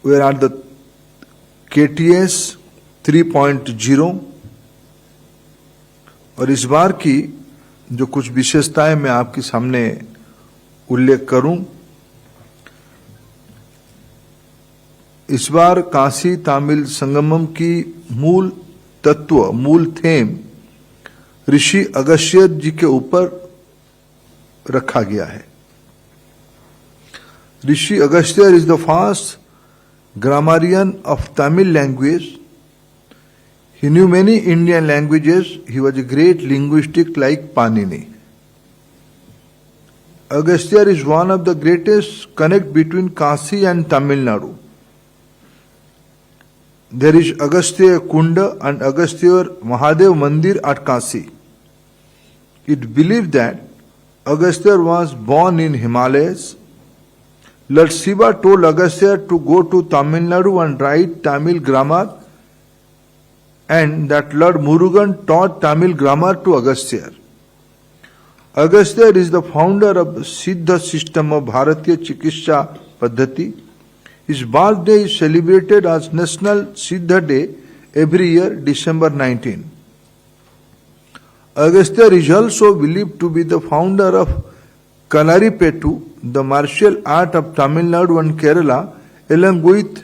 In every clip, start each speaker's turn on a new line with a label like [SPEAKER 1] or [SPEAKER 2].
[SPEAKER 1] We are at the KTS 3.0 और इस बार की जो कुछ विशेषताएं मैं आपके सामने उल्लेख करूं। इस बार काशी तमिल संगमम की मूल तत्व, मूल थीम ऋषि अगस्त्य जी के ऊपर रखा गया है। Rishi Agastya is the first grammarian of Tamil language. He knew many Indian languages. He was a great linguistic like Panini. Agastya is one of the greatest connect between Kashi and Tamil Nadu. There is Agastya Kunda and Agastya Mahadev Mandir at Kashi. It believed that Agastya was born in Himalayas. Lord Shiva told Agastya to go to Tamil Nadu and write Tamil grammar, and that Lord Murugan taught Tamil grammar to Agastya. Agastya is the founder of the Siddha system of Bharatiya Chikitsa Paddhati. His birthday is celebrated as National Siddha Day every year, December 19. Agastya is also believed to be the founder of Kalaripettu, the martial art of Tamil Nadu and Kerala, along with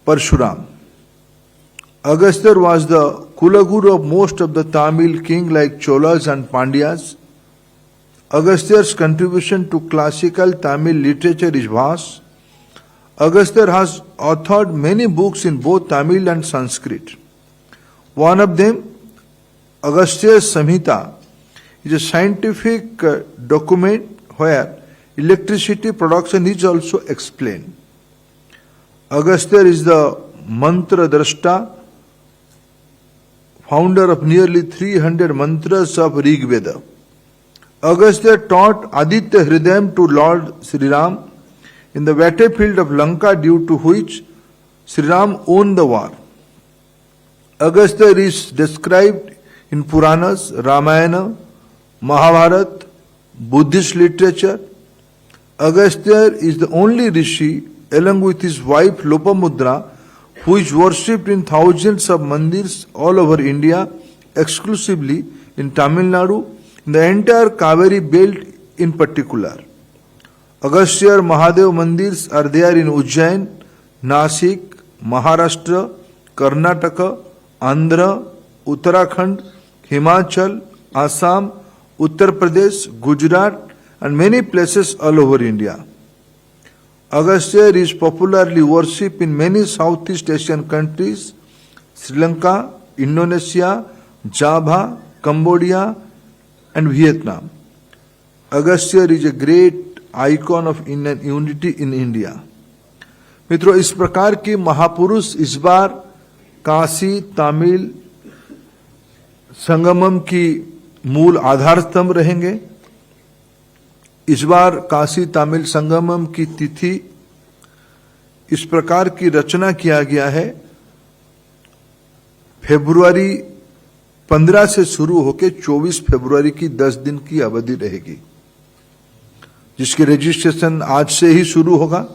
[SPEAKER 1] Parshuram. Agastya was the Kulaguru of most of the Tamil king like Cholas and Pandyas. Agastya's contribution to classical Tamil literature is vast. Agastya has authored many books in both Tamil and Sanskrit. One of them, Agastya Samhita, is a scientific document where electricity production is also explained. Agastya is the Mantra Drashta, founder of nearly 300 mantras of Rig Veda. Agastya taught Aditya Hridayam to Lord Sri Ram in the battlefield of Lanka, due to which Sri Ram won the war. Agastya is described in Puranas, Ramayana, Mahabharata, Buddhist literature. Agastya is the only rishi, along with his wife Lopamudra, who is worshipped in thousands of mandirs all over India, exclusively in Tamil Nadu, in the entire Kaveri belt in particular. Agastya Mahadev mandirs are there in Ujjain, Nasik, Maharashtra, Karnataka, Andhra, Uttarakhand, Himachal, Assam, Uttar Pradesh, Gujarat, and many places all over India. Agastya is popularly worshipped in many Southeast Asian countries, Sri Lanka, Indonesia, Java, Cambodia, and Vietnam. Agastya is a great icon of Indian unity in India. मित्रों, इस प्रकार के महापुरुष इस बार काशी तमिल संगमम की मूल आधार स्तंभ रहेंगे। इस बार काशी तमिल संगमम की तिथि इस प्रकार की रचना किया गया है, फरवरी 15 से शुरू होकर 24 फरवरी की 10 दिन की अवधि रहेगी, जिसके रजिस्ट्रेशन आज से ही शुरू होगा।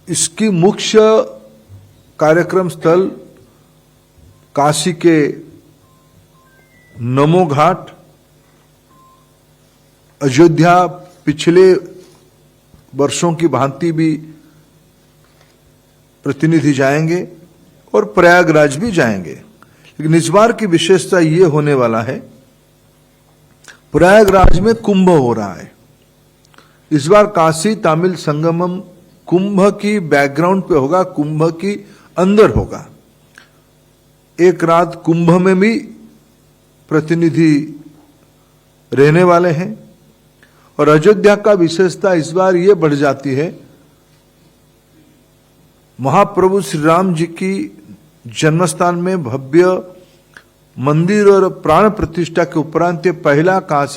[SPEAKER 1] इसकी मुख्य कार्यक्रम स्थल काशी के नमो घाट, अयोध्या पिछले वर्षों की भांति भी प्रतिनिधि जाएंगे और प्रयागराज भी जाएंगे। लेकिन इस बार की विशेषता ये होने वाला है, प्रयागराज में कुंभ हो रहा है। इस बार काशी तमिल संगमम कुंभ की बैकग्राउंड पे होगा, कुंभ की अंदर होगा। एक रात कुंभ में भी प्रतिनिधि रहने वाले हैं। और अयोध्या का विशेषता इस बार ये बढ़ जाती है, महाप्रभु श्री राम जी की जन्मस्थान में भव्य मंदिर और प्राण प्रतिष्ठा के उपरांत पहला काशी